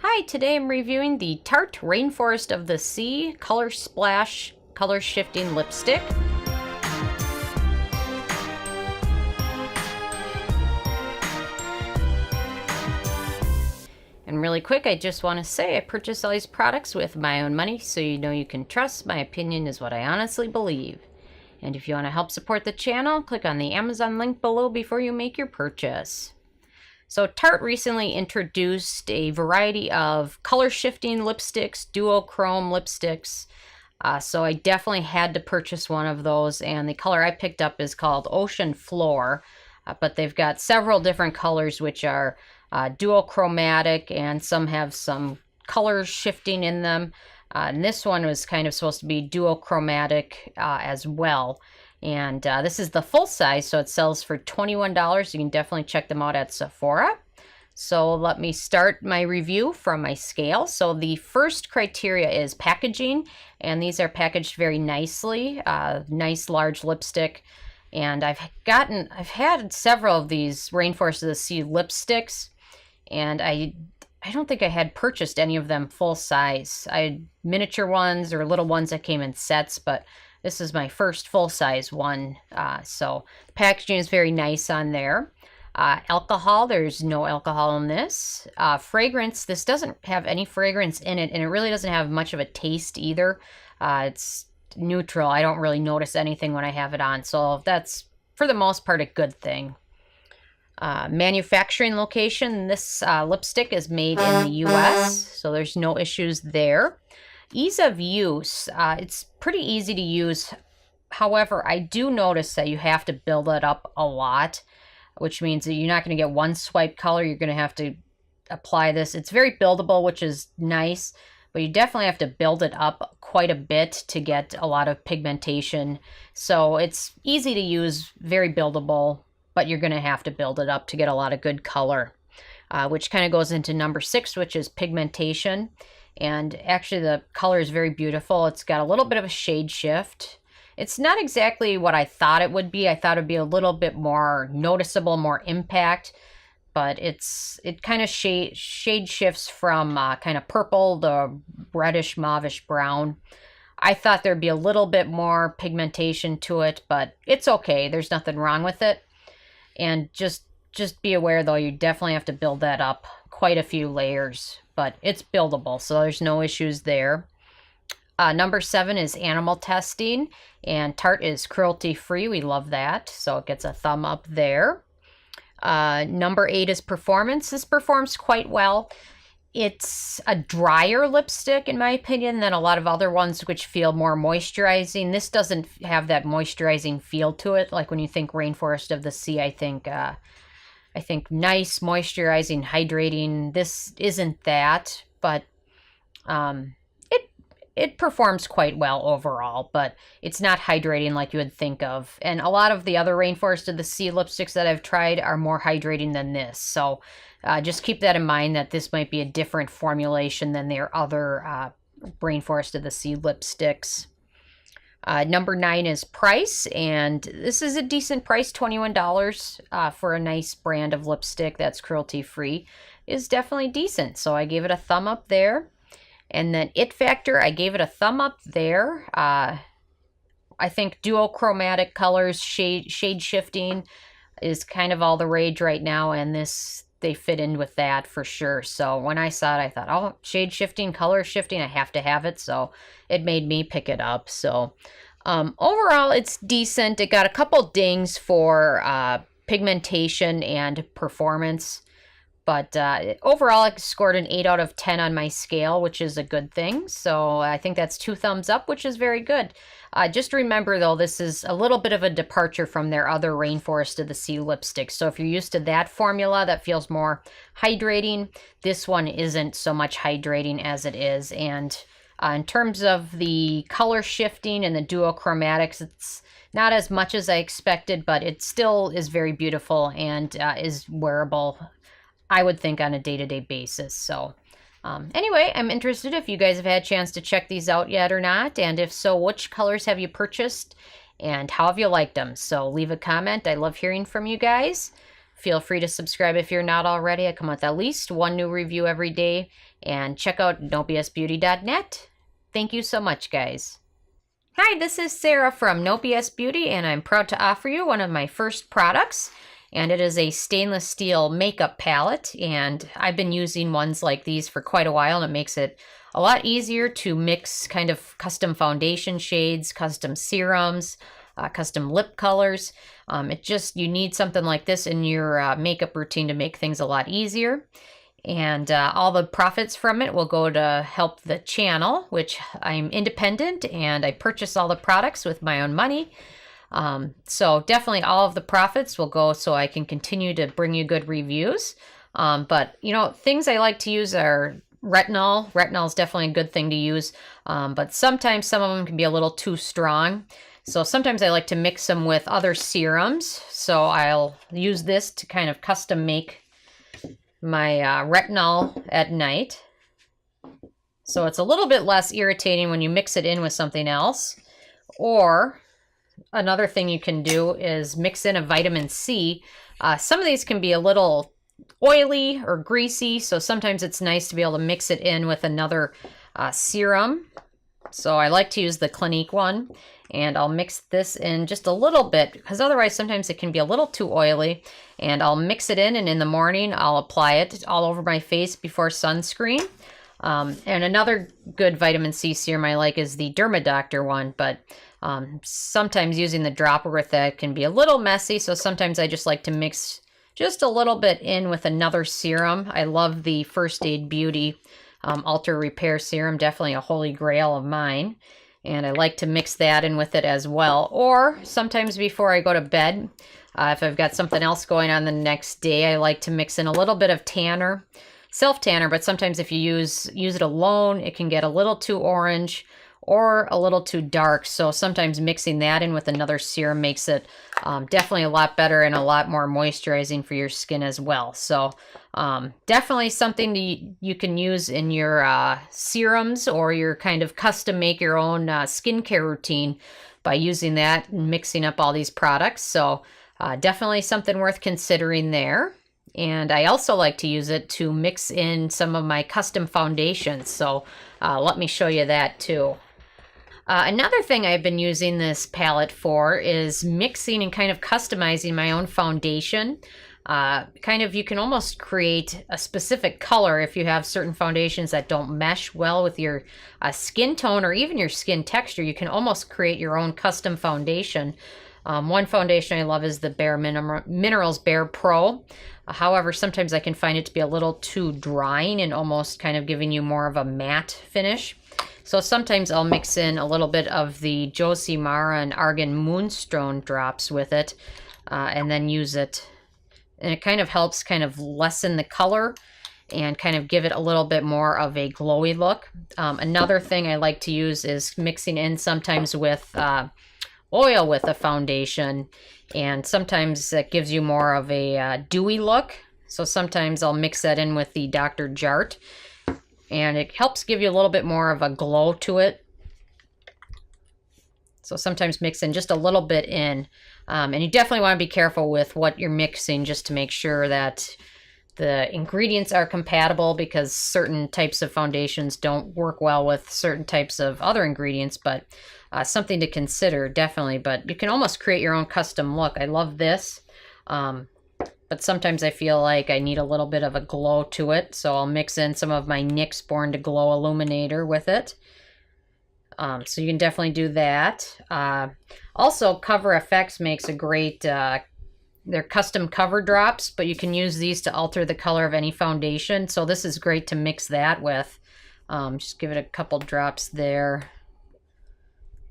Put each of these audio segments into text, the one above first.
Hi, today I'm reviewing the Tarte Rainforest of the Sea Color Splash Color Shifting Lipstick. And really quick, I just want to say I purchased all these products with my own money, so you know you can trust my opinion is what I honestly believe. And if you want to help support the channel, click on the Amazon link below before you make your purchase. So Tarte recently introduced a variety of color shifting lipsticks, duochrome lipsticks. So I definitely had to purchase one of those, and the color I picked up is called Ocean Floor. But they've got several different colors which are duochromatic, and some have some color shifting in them. And this one was kind of supposed to be duochromatic as well. And this is the full size, so it sells for $21. You can definitely check them out at Sephora. So let me start my review from my scale. So the first criteria is packaging, and these are packaged very nicely. Nice large lipstick. And I've had several of these Rainforest of the Sea lipsticks, and I don't think I had purchased any of them full size. I had miniature ones or little ones that came in sets, but this is my first full-size one, so the packaging is very nice on there. Alcohol, there's no alcohol in this. Fragrance, this doesn't have any fragrance in it, and it really doesn't have much of a taste either. It's neutral. I don't really notice anything when I have it on, so that's, for the most part, a good thing. Manufacturing location, this lipstick is made in the US, so there's no issues there. Ease of use, it's pretty easy to use. However, I do notice that you have to build it up a lot, which means that you're not going to get one swipe color. You're going to have to apply this. It's very buildable, which is nice, but you definitely have to build it up quite a bit to get a lot of pigmentation. So it's easy to use, very buildable, but you're going to have to build it up to get a lot of good color, which kind of goes into number 6, which is pigmentation. And actually the color is very beautiful. It's got a little bit of a shade shift. It's not exactly what I thought it would be. I thought it'd be a little bit more noticeable, more impact, but it kind of shade shifts from kind of purple to reddish mauvish brown. I thought there'd be a little bit more pigmentation to it, but it's okay. There's nothing wrong with it. And just be aware though, you definitely have to build that up quite a few layers, but it's buildable, so there's no issues there. Number 7 is animal testing, and Tarte is cruelty-free. We love that, so it gets a thumb up there. Number 8 is performance. This performs quite well. It's a drier lipstick, in my opinion, than a lot of other ones which feel more moisturizing. This doesn't have that moisturizing feel to it. Like when you think Rainforest of the Sea, I think nice, moisturizing, hydrating. This isn't that, but it performs quite well overall, but it's not hydrating like you would think of. And a lot of the other Rainforest of the Sea lipsticks that I've tried are more hydrating than this. So just keep that in mind, that this might be a different formulation than their other Rainforest of the Sea lipsticks. Number 9 is price, and this is a decent price. $21 for a nice brand of lipstick that's cruelty-free is definitely decent, so I gave it a thumb up there. And then it factor, I gave it a thumb up there. I think duochromatic colors, shade shifting is kind of all the rage right now, and they fit in with that for sure. So when I saw it, I thought, oh, shade shifting, color shifting, I have to have it. So it made me pick it up. So overall, it's decent. It got a couple dings for pigmentation and performance. But overall, I scored an 8 out of 10 on my scale, which is a good thing. So I think that's 2 thumbs up, which is very good. Just remember, though, this is a little bit of a departure from their other Rainforest of the Sea lipsticks. So if you're used to that formula that feels more hydrating, this one isn't so much hydrating as it is. And in terms of the color shifting and the duochromatics, it's not as much as I expected, but it still is very beautiful and is wearable, I would think, on a day-to-day basis. So anyway, I'm interested if you guys have had a chance to check these out yet or not, and if so, which colors have you purchased and how have you liked them? So leave a comment. I love hearing from you guys. Feel free to subscribe if you're not already. I come with at least one new review every day. And check out nobsbeauty.net. Thank you so much, guys. Hi, this is Sarah from No BS Beauty, and I'm proud to offer you one of my first products. And it is a stainless steel makeup palette, and I've been using ones like these for quite a while, and it makes it a lot easier to mix kind of custom foundation shades, custom serums, custom lip colors. You need something like this in your makeup routine to make things a lot easier. And all the profits from it will go to help the channel, which I'm independent and I purchase all the products with my own money. So definitely all of the profits will go so I can continue to bring you good reviews. But, you know, things I like to use are retinol. Retinol is definitely a good thing to use, but sometimes some of them can be a little too strong. So sometimes I like to mix them with other serums. So I'll use this to kind of custom make my retinol at night. So it's a little bit less irritating when you mix it in with something else. Or another thing you can do is mix in a vitamin C. Some of these can be a little oily or greasy, so sometimes it's nice to be able to mix it in with another serum. So I like to use the Clinique one, and I'll mix this in just a little bit because otherwise sometimes it can be a little too oily. And I'll mix it in, and in the morning I'll apply it all over my face before sunscreen. And another good vitamin C serum I like is the Dermadoctor one, but sometimes using the dropper with that can be a little messy, so sometimes I just like to mix just a little bit in with another serum. I love the First Aid Beauty Ultra Repair Serum, definitely a holy grail of mine. And I like to mix that in with it as well. Or sometimes before I go to bed, if I've got something else going on the next day, I like to mix in a little bit of tanner, self-tanner, but sometimes if you use it alone, it can get a little too orange or a little too dark. So sometimes mixing that in with another serum makes it definitely a lot better and a lot more moisturizing for your skin as well. So definitely something you can use in your serums or your kind of custom make your own skincare routine by using that and mixing up all these products. So definitely something worth considering there. And I also like to use it to mix in some of my custom foundations. So let me show you that too. Another thing I've been using this palette for is mixing and kind of customizing my own foundation. You can almost create a specific color if you have certain foundations that don't mesh well with your skin tone or even your skin texture. You can almost create your own custom foundation. One foundation I love is the Bare Minerals Bare Pro. However, sometimes I can find it to be a little too drying and almost kind of giving you more of a matte finish. So sometimes I'll mix in a little bit of the Josie Mara and Argan Moonstone drops with it and then use it. And it kind of helps kind of lessen the color and kind of give it a little bit more of a glowy look. Another thing I like to use is mixing in sometimes with oil with a foundation, and sometimes it gives you more of a dewy look. So sometimes I'll mix that in with the Dr. Jart, and it helps give you a little bit more of a glow to it. So sometimes mix in just a little bit in, and you definitely want to be careful with what you're mixing just to make sure that the ingredients are compatible, because certain types of foundations don't work well with certain types of other ingredients, but something to consider, definitely. But you can almost create your own custom look. I love this, but sometimes I feel like I need a little bit of a glow to it, so I'll mix in some of my NYX Born to Glow Illuminator with it. So you can definitely do that. Also, Cover FX makes a great, they're custom cover drops, but you can use these to alter the color of any foundation. So this is great to mix that with. Just give it a couple drops there.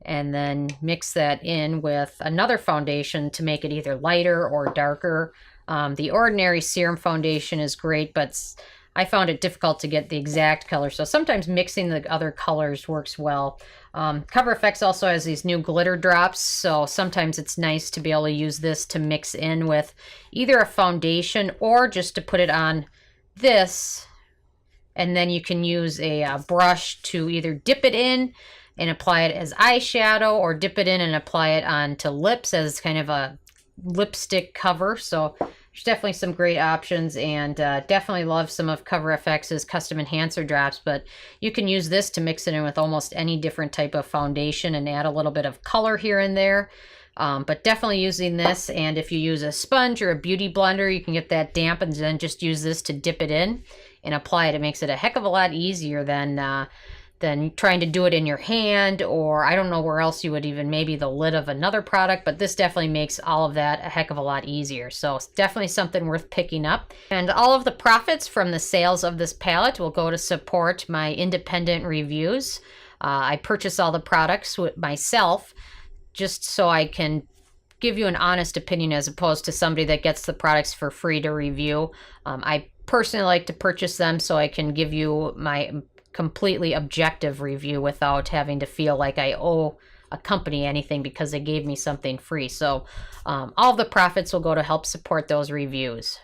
And then mix that in with another foundation to make it either lighter or darker. The Ordinary Serum Foundation is great, but I found it difficult to get the exact color. So sometimes mixing the other colors works well. Cover FX also has these new glitter drops, so sometimes it's nice to be able to use this to mix in with either a foundation or just to put it on this. And then you can use a brush to either dip it in and apply it as eyeshadow, or dip it in and apply it onto lips as kind of a lipstick cover. So there's definitely some great options, and definitely love some of Cover FX's custom enhancer drops, but you can use this to mix it in with almost any different type of foundation and add a little bit of color here and there. But definitely using this, and if you use a sponge or a beauty blender, you can get that damp and then just use this to dip it in and apply it. It makes it a heck of a lot easier than trying to do it in your hand, or I don't know where else you would even, maybe the lid of another product, but this definitely makes all of that a heck of a lot easier. So it's definitely something worth picking up. And all of the profits from the sales of this palette will go to support my independent reviews. I purchase all the products myself just so I can give you an honest opinion as opposed to somebody that gets the products for free to review. I personally like to purchase them so I can give you my completely objective review without having to feel like I owe a company anything because they gave me something free. So all the profits will go to help support those reviews.